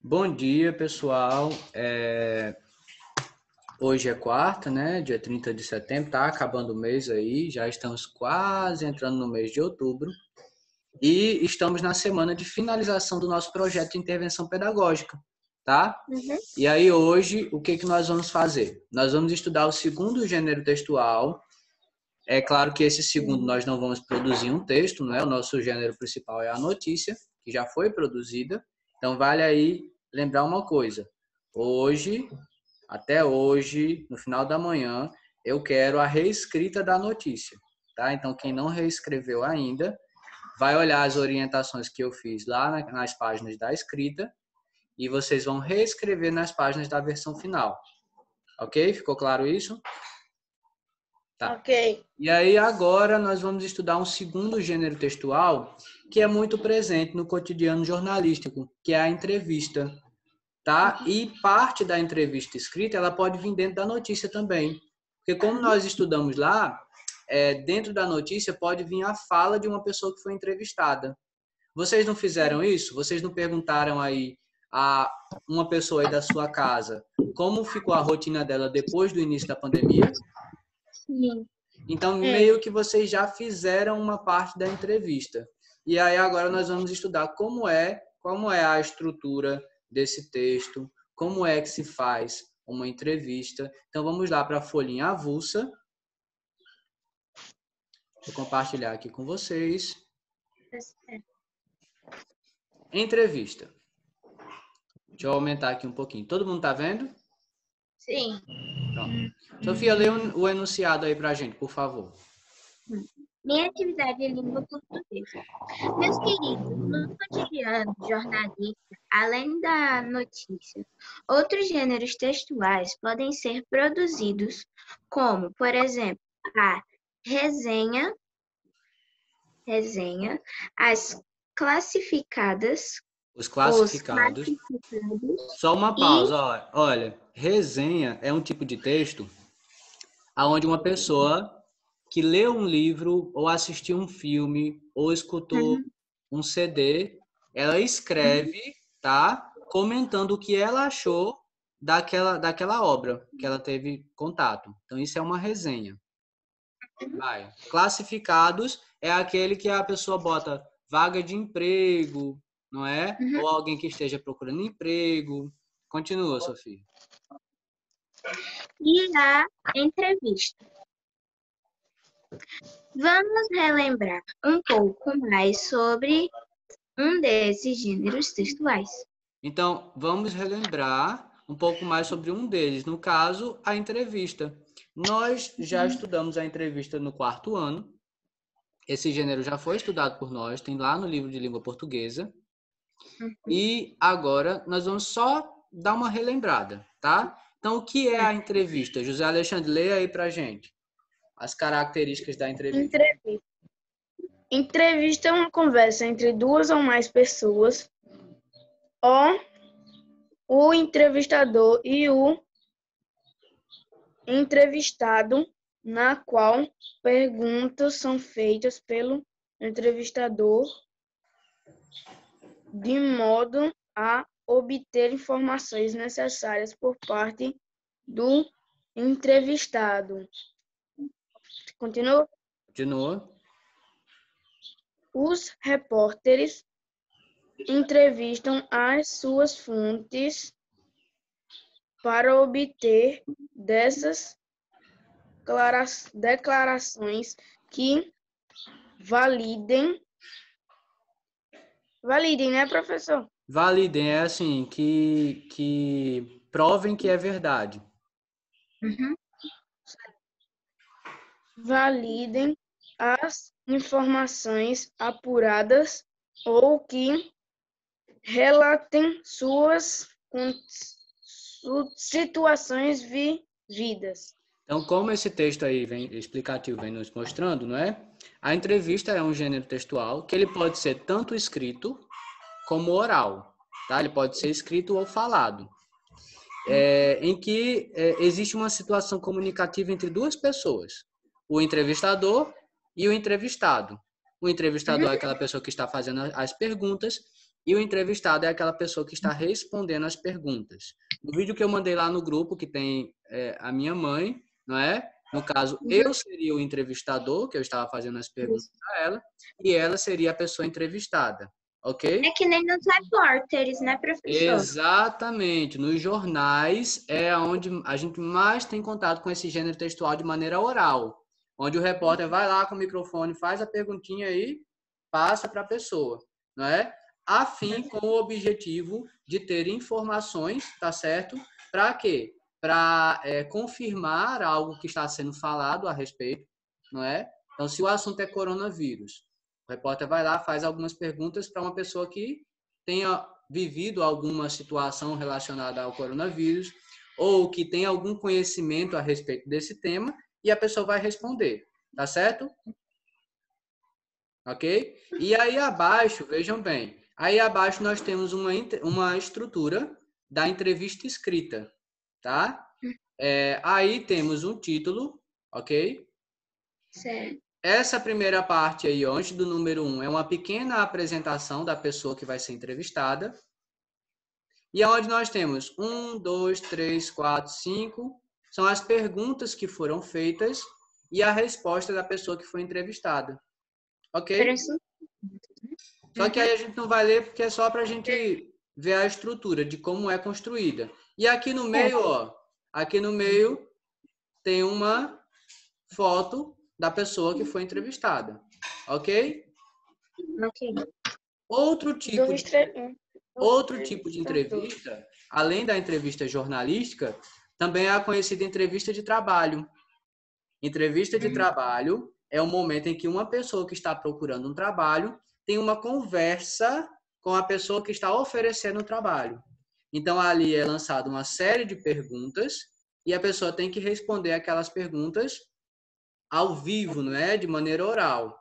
Bom dia, pessoal. Hoje é quarta, né? Dia 30 de setembro, tá acabando o mês aí, já estamos quase entrando no mês de outubro e estamos na semana de finalização do nosso projeto de intervenção pedagógica, tá? E aí hoje, o que nós vamos fazer? Nós vamos estudar o segundo gênero textual. É claro que esse segundo nós não vamos produzir um texto, não é? O nosso gênero principal é a notícia, que já foi produzida. Então vale aí lembrar uma coisa. Hoje, até hoje, no final da manhã, eu quero a reescrita da notícia, tá? Então quem não reescreveu ainda, vai olhar as orientações que eu fiz lá nas páginas da escrita e vocês vão reescrever nas páginas da versão final. Ok? Ficou claro isso? Tá. Ok. E aí agora nós vamos estudar um segundo gênero textual que é muito presente no cotidiano jornalístico, que é a entrevista, tá? E parte da entrevista escrita, ela pode vir dentro da notícia também. Porque como nós estudamos lá, dentro da notícia pode vir a fala de uma pessoa que foi entrevistada. Vocês não fizeram isso? Vocês não perguntaram aí a uma pessoa aí da sua casa como ficou a rotina dela depois do início da pandemia? Sim. Então, meio que vocês já fizeram uma parte da entrevista. E aí agora nós vamos estudar como é a estrutura desse texto, como é que se faz uma entrevista. Então, vamos lá para a folhinha avulsa. Vou compartilhar aqui com vocês. Entrevista. Deixa eu aumentar aqui um pouquinho. Todo mundo está vendo? Sim. Pronto. Sofia, lê o enunciado aí para a gente, por favor. Minha atividade é língua portuguesa. Meus queridos, no cotidiano jornalista, além da notícia, outros gêneros textuais podem ser produzidos, como, por exemplo, a resenha, as classificadas, Os classificados. Só uma pausa, olha, resenha é um tipo de texto onde uma pessoa que leu um livro ou assistiu um filme ou escutou um CD, ela escreve, tá? Comentando o que ela achou daquela obra que ela teve contato. Então isso é uma resenha. Vai. Classificados é aquele que a pessoa bota vaga de emprego, não é? Ou alguém que esteja procurando emprego. Continua, Sofia. E a entrevista. Vamos relembrar um pouco mais sobre um desses gêneros textuais. Então, vamos relembrar um pouco mais sobre um deles, no caso, a entrevista. Nós já estudamos a entrevista no quarto ano. Esse gênero já foi estudado por nós, tem lá no livro de língua portuguesa. E agora nós vamos só dar uma relembrada, tá? Então, o que é a entrevista? José Alexandre, lê aí pra gente as características da entrevista. Entrevista é uma conversa entre duas ou mais pessoas, ou o entrevistador e o entrevistado, na qual perguntas são feitas pelo entrevistador de modo a obter informações necessárias por parte do entrevistado. Continua? Continua. Os repórteres entrevistam as suas fontes para obter dessas declarações que validem, né, professor? Validem é assim, que provem que é verdade. Validem as informações apuradas ou que relatem suas situações vividas. Então, como esse texto aí explicativo vem nos mostrando, não é? A entrevista é um gênero textual que ele pode ser tanto escrito como oral, tá? Ele pode ser escrito ou falado. Em que existe uma situação comunicativa entre duas pessoas, o entrevistador e o entrevistado. O entrevistador é aquela pessoa que está fazendo as perguntas E o entrevistado é aquela pessoa que está respondendo as perguntas. No vídeo que eu mandei lá no grupo, que tem a minha mãe, não é? No caso, eu seria o entrevistador, que eu estava fazendo as perguntas a ela, e ela seria a pessoa entrevistada, ok? É que nem nos repórteres, né, professor? Exatamente. Nos jornais é onde a gente mais tem contato com esse gênero textual de maneira oral, onde o repórter vai lá com o microfone, faz a perguntinha aí, passa para a pessoa, não é? A fim com o objetivo de ter informações, tá certo? Para quê? Para confirmar algo que está sendo falado a respeito, não é? Então, se o assunto é coronavírus, o repórter vai lá, faz algumas perguntas para uma pessoa que tenha vivido alguma situação relacionada ao coronavírus ou que tenha algum conhecimento a respeito desse tema e a pessoa vai responder, tá certo? Ok? E aí abaixo, vejam bem, aí abaixo nós temos uma estrutura da entrevista escrita, tá? Aí temos um título, ok? Certo. Essa primeira parte aí, antes do número 1, é uma pequena apresentação da pessoa que vai ser entrevistada. E aonde nós temos 1, 2, 3, 4, 5, são as perguntas que foram feitas e a resposta da pessoa que foi entrevistada. Ok? Só que aí a gente não vai ler porque é só para a gente ver a estrutura de como é construída. E aqui no meio, ó, aqui no meio tem uma foto da pessoa que foi entrevistada. Ok? Ok. Outro tipo de entrevista, além da entrevista jornalística, também é a conhecida entrevista de trabalho. Entrevista de trabalho é o momento em que uma pessoa que está procurando um trabalho tem uma conversa com a pessoa que está oferecendo o trabalho. Então, ali é lançada uma série de perguntas e a pessoa tem que responder aquelas perguntas ao vivo, não é? De maneira oral.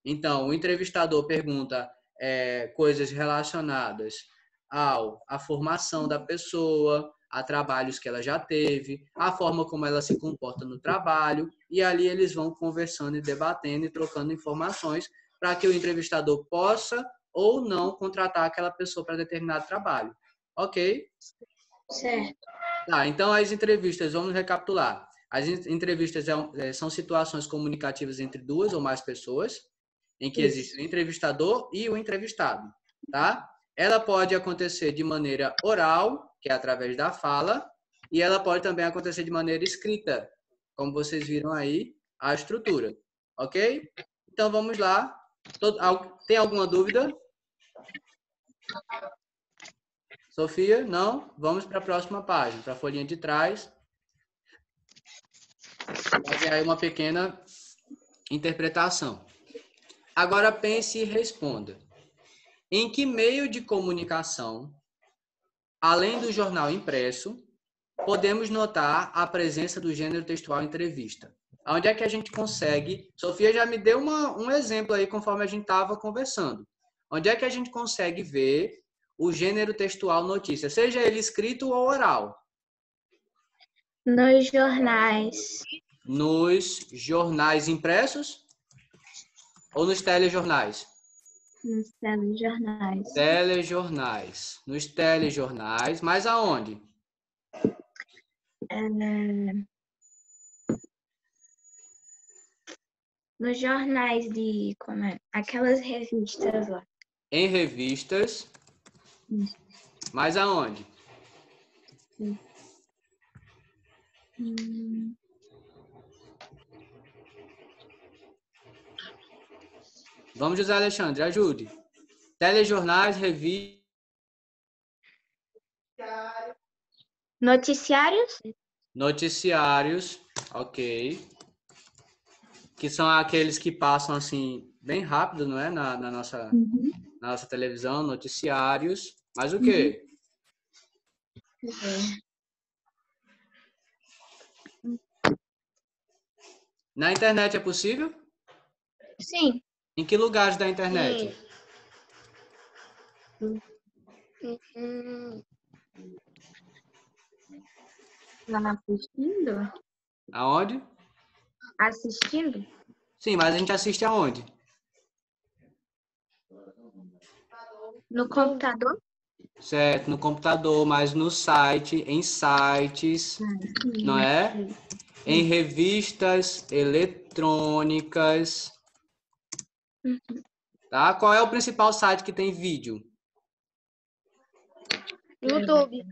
Então, o entrevistador pergunta coisas relacionadas à formação da pessoa, a trabalhos que ela já teve, a forma como ela se comporta no trabalho, e ali eles vão conversando e debatendo e trocando informações para que o entrevistador possa ou não contratar aquela pessoa para determinado trabalho. Ok? Certo. Tá, então as entrevistas, vamos recapitular. As entrevistas são situações comunicativas entre duas ou mais pessoas, em que existe o entrevistador e o entrevistado, tá? Ela pode acontecer de maneira oral, que é através da fala, e ela pode também acontecer de maneira escrita, como vocês viram aí, a estrutura, ok? Então, vamos lá. Tem alguma dúvida? Sofia? Não? Vamos para a próxima página, para a folhinha de trás. Fazer aí uma pequena interpretação. Agora pense e responda. Em que meio de comunicação, além do jornal impresso, podemos notar a presença do gênero textual entrevista? Onde é que a gente consegue? Sofia já me deu um exemplo aí conforme a gente estava conversando. Onde é que a gente consegue ver o gênero textual notícia, seja ele escrito ou oral? Nos jornais. Nos jornais impressos ou nos telejornais? Nos telejornais. Telejornais. Nos telejornais, mas aonde? Nos jornais de... Como é? Aquelas revistas lá. Em revistas. Mas aonde? Vamos, José Alexandre, ajude. Telejornais, revistas. Noticiários? Noticiários, ok. Que são aqueles que passam assim, bem rápido, não é? Na nossa televisão, noticiários. Mas o quê? Na internet é possível? Sim. Em que lugares da internet? Assistindo? Aonde? Assistindo? Sim, mas a gente assiste aonde? No computador? Certo, no computador, mas no site, em sites, não é? Em revistas eletrônicas, tá? Qual é o principal site que tem vídeo? YouTube.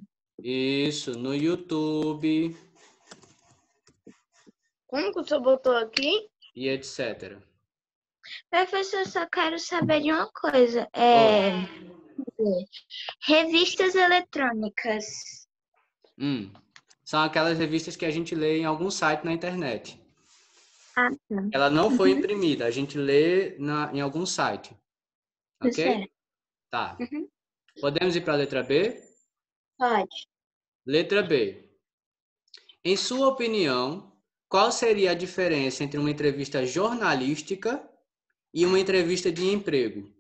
Isso, no YouTube Como que o senhor botou aqui? e etc. Professor, só quero saber de uma coisa. Oi. Revistas eletrônicas. São aquelas revistas que a gente lê em algum site na internet. Ah, tá. Ela não foi imprimida, a gente lê em algum site. Ok? Certo. Tá. Podemos ir para a letra B? Pode. Letra B. Em sua opinião, qual seria a diferença entre uma entrevista jornalística e uma entrevista de emprego?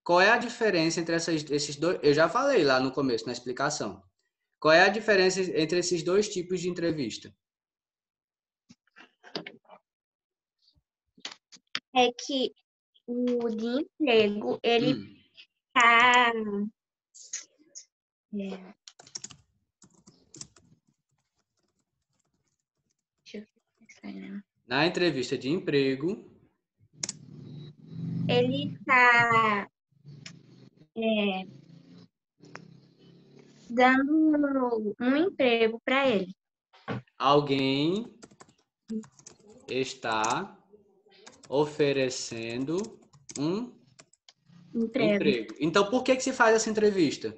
Qual é a diferença entre esses dois? Eu já falei lá no começo, na explicação. Qual é a diferença entre esses dois tipos de entrevista? É que o de emprego, ele tá... Deixa eu pensar, né? Na entrevista de emprego, Ele tá dando um emprego para ele. alguém está oferecendo um emprego. Então, por que se faz essa entrevista?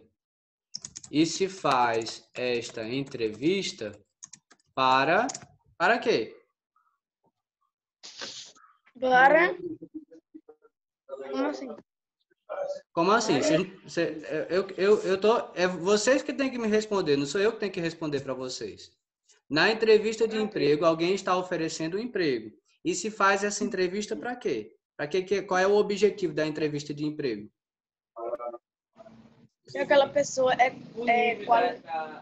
E se faz esta entrevista para quê? Para... Como assim? Como assim? É vocês que têm que me responder, não sou eu que tenho que responder para vocês. Na entrevista de emprego, alguém está oferecendo um emprego. E se faz essa entrevista para quê? Qual é o objetivo da entrevista de emprego? Se aquela pessoa é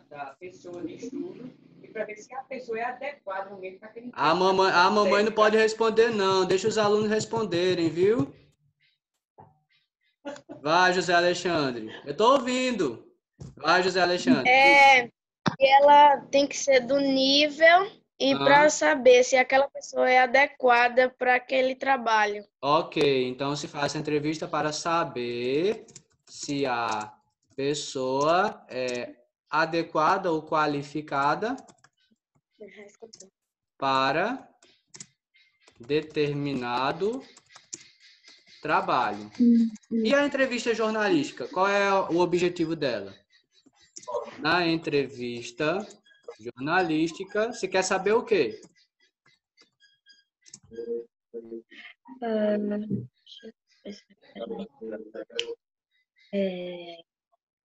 da pessoa de estudo e para ver se a pessoa é adequada no meio para aquele A mamãe não pode responder, não. Deixa os alunos responderem, viu? Vai, José Alexandre. Eu tô ouvindo. Vai, José Alexandre. E ela tem que ser do nível e para saber se aquela pessoa é adequada para aquele trabalho. Ok, então se faz a entrevista para saber se a pessoa é adequada ou qualificada para determinado trabalho. E a entrevista jornalística, qual é o objetivo dela? Na entrevista jornalística, você quer saber o quê?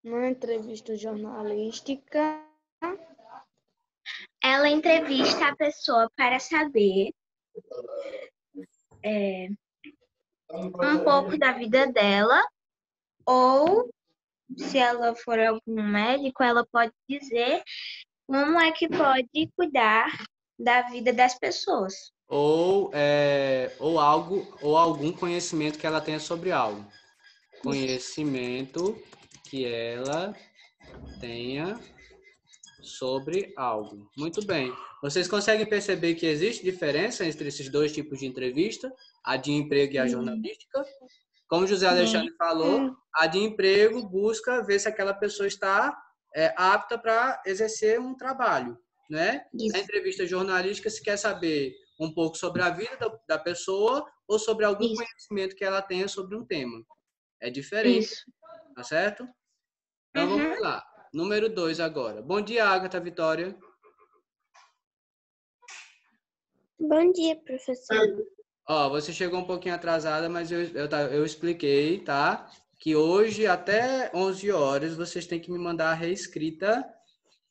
Uma entrevista jornalística. Ela entrevista a pessoa para saber um pouco da vida dela, ou se ela for algum médico, ela pode dizer como é que pode cuidar da vida das pessoas. Ou algum conhecimento que ela tenha sobre algo. Conhecimento que ela tenha sobre algo. Muito bem. Vocês conseguem perceber que existe diferença entre esses dois tipos de entrevista, a de emprego e a jornalística? Como José Alexandre falou, a de emprego busca ver se aquela pessoa está apta para exercer um trabalho, né? Isso. Na entrevista jornalística, se quer saber um pouco sobre a vida da pessoa ou sobre algum conhecimento que ela tenha sobre um tema. É diferente, tá certo? Então vamos lá. Número 2 agora. Bom dia, Agatha Vitória. Bom dia, professor. Você chegou um pouquinho atrasada, mas eu expliquei, tá? Que hoje, até 11 horas, vocês têm que me mandar a reescrita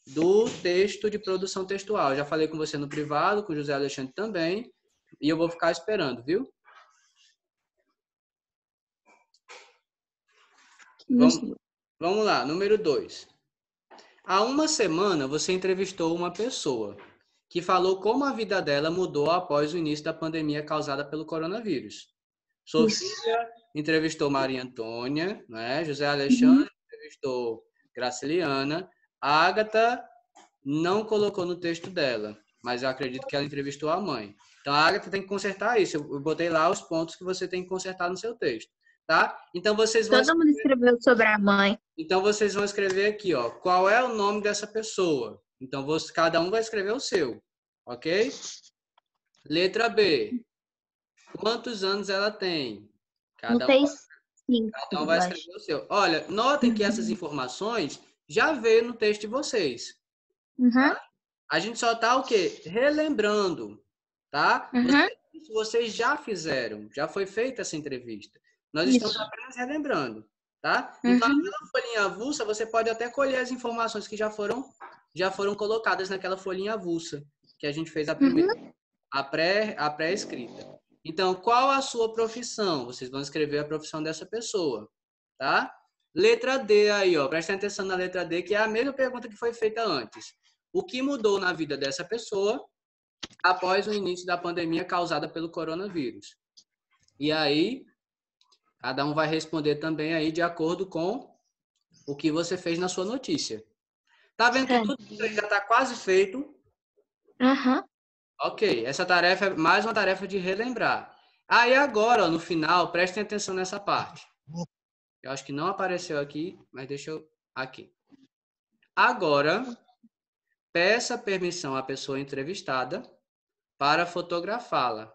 do texto de produção textual. Já falei com você no privado, com o José Alexandre também, e eu vou ficar esperando, viu? Vamos lá, número 2. Há uma semana, você entrevistou uma pessoa que falou como a vida dela mudou após o início da pandemia causada pelo coronavírus. Sofia entrevistou Maria Antônia, né? José Alexandre entrevistou Graciliana. A Ágata não colocou no texto dela, mas eu acredito que ela entrevistou a mãe. Então, a Ágata tem que consertar isso. Eu botei lá os pontos que você tem que consertar no seu texto, tá? Então, vocês vão Todo mundo escreveu sobre a mãe. Então, vocês vão escrever aqui, ó, qual é o nome dessa pessoa. Então, cada um vai escrever o seu, ok? Letra B. Quantos anos ela tem? Não fez 5, Cada um vai eu acho. escrever o seu. Olha, notem que essas informações já veio no texto de vocês. Uhum. A gente só tá o quê? Relembrando, tá? Vocês já fizeram, já foi feita essa entrevista. Nós estamos apenas relembrando, tá? Então, naquela folhinha avulsa, você pode até colher as informações que já foram colocadas naquela folhinha avulsa que a gente fez a primeira, a pré-escrita. Então, qual a sua profissão? Vocês vão escrever a profissão dessa pessoa, tá? Letra D aí, ó. Prestem atenção na letra D, que é a mesma pergunta que foi feita antes. O que mudou na vida dessa pessoa após o início da pandemia causada pelo coronavírus? E aí, cada um vai responder também aí de acordo com o que você fez na sua notícia. Tá vendo que tudo isso aí já está quase feito? Ok, essa tarefa é mais uma tarefa de relembrar. Aí agora, ó, no final, prestem atenção nessa parte. Eu acho que não apareceu aqui, mas deixa eu... Aqui. Agora, peça permissão à pessoa entrevistada para fotografá-la.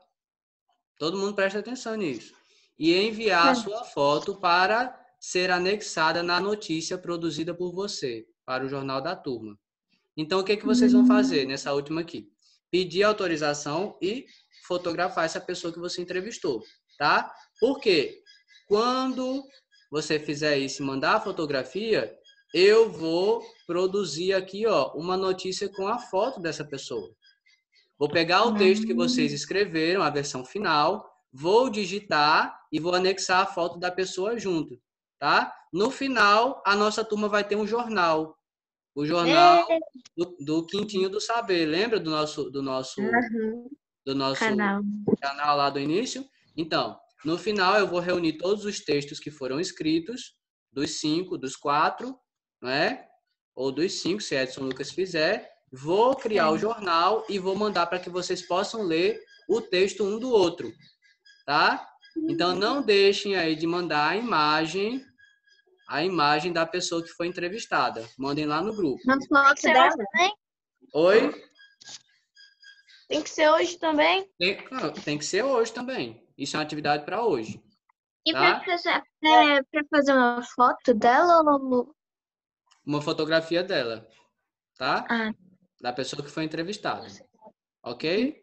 Todo mundo presta atenção nisso. E enviar a sua foto para ser anexada na notícia produzida por você, para o Jornal da Turma. Então, o que vocês vão fazer nessa última aqui? Pedir autorização e fotografar essa pessoa que você entrevistou, tá? Por quê? Quando você fizer isso e mandar a fotografia, eu vou produzir aqui, ó, uma notícia com a foto dessa pessoa. Vou pegar o texto que vocês escreveram, a versão final, vou digitar e vou anexar a foto da pessoa junto, tá? No final, a nossa turma vai ter um jornal. O jornal do Quintinho do Saber. Lembra do nosso canal lá do início? Então, no final eu vou reunir todos os textos que foram escritos, dos 5, dos 4, né? Ou dos 5, se Edson Lucas fizer. Vou criar o jornal e vou mandar para que vocês possam ler o texto um do outro, tá? Então, não deixem aí de mandar a imagem da pessoa que foi entrevistada. Mandem lá no grupo. Não foto dela também? Oi? Tem que ser hoje também? Tem que ser hoje também. Isso é uma atividade para hoje. E tá? para fazer uma foto dela ou... Uma fotografia dela, tá? Ah. Da pessoa que foi entrevistada. Ok?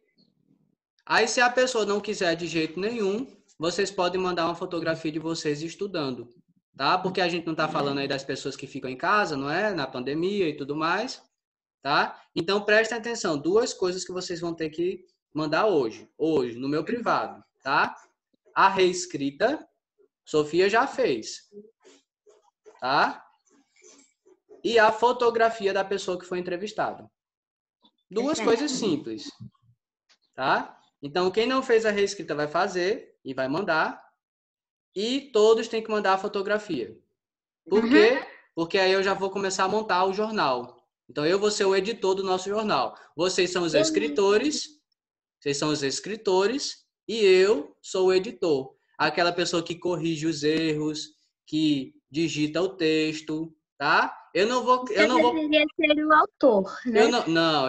Aí, se a pessoa não quiser de jeito nenhum, vocês podem mandar uma fotografia de vocês estudando, tá? Porque a gente não está falando aí das pessoas que ficam em casa, não é? Na pandemia e tudo mais, tá? Então, prestem atenção. 2 coisas que vocês vão ter que mandar hoje, no meu privado, tá? A reescrita, Sofia já fez, tá? E a fotografia da pessoa que foi entrevistada. 2 coisas simples, tá? Então, quem não fez a reescrita vai fazer e vai mandar. E todos têm que mandar a fotografia. Por quê? Porque aí eu já vou começar a montar o jornal. Então, eu vou ser o editor do nosso jornal. Vocês são os escritores e eu sou o editor. Aquela pessoa que corrige os erros, que digita o texto, tá? Eu não vou deveria ser o autor, né?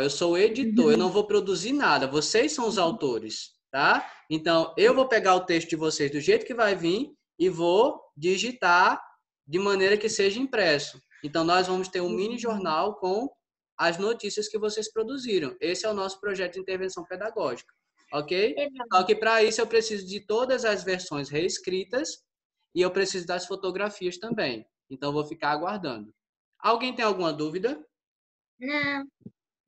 Eu sou o editor, eu não vou produzir nada. Vocês são os autores, tá? Então, eu vou pegar o texto de vocês do jeito que vai vir e vou digitar de maneira que seja impresso. Então, nós vamos ter um mini jornal com as notícias que vocês produziram. Esse é o nosso projeto de intervenção pedagógica, ok? Só que para isso eu preciso de todas as versões reescritas e eu preciso das fotografias também. Então, eu vou ficar aguardando. Alguém tem alguma dúvida? Não.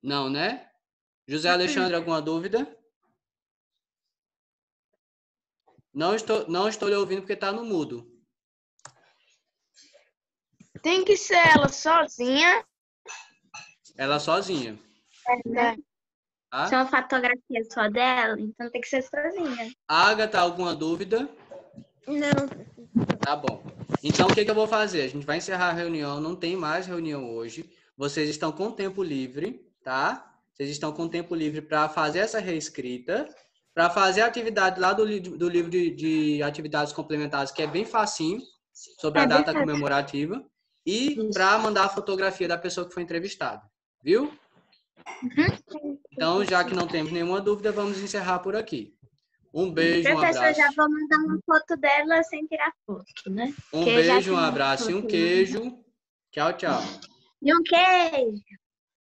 Não, né? José Alexandre, alguma dúvida? Não estou lhe ouvindo porque está no mudo. Tem que ser ela sozinha. Ela sozinha. Tá? Se é uma fotografia só dela, então tem que ser sozinha. Ágata, alguma dúvida? Não. Tá bom. Então, o que eu vou fazer? A gente vai encerrar a reunião, não tem mais reunião hoje. Vocês estão com tempo livre, tá? Vocês estão com tempo livre para fazer essa reescrita, para fazer a atividade lá do livro de atividades complementares, que é bem facinho, sobre a data comemorativa, e para mandar a fotografia da pessoa que foi entrevistada. Viu? Então, já que não temos nenhuma dúvida, vamos encerrar por aqui. Um beijo, um Professor, abraço. já vou mandar uma foto dela sem tirar foto, né? Um Porque já beijo, um tem abraço e um foto, né? queijo. Tchau, tchau. E um queijo.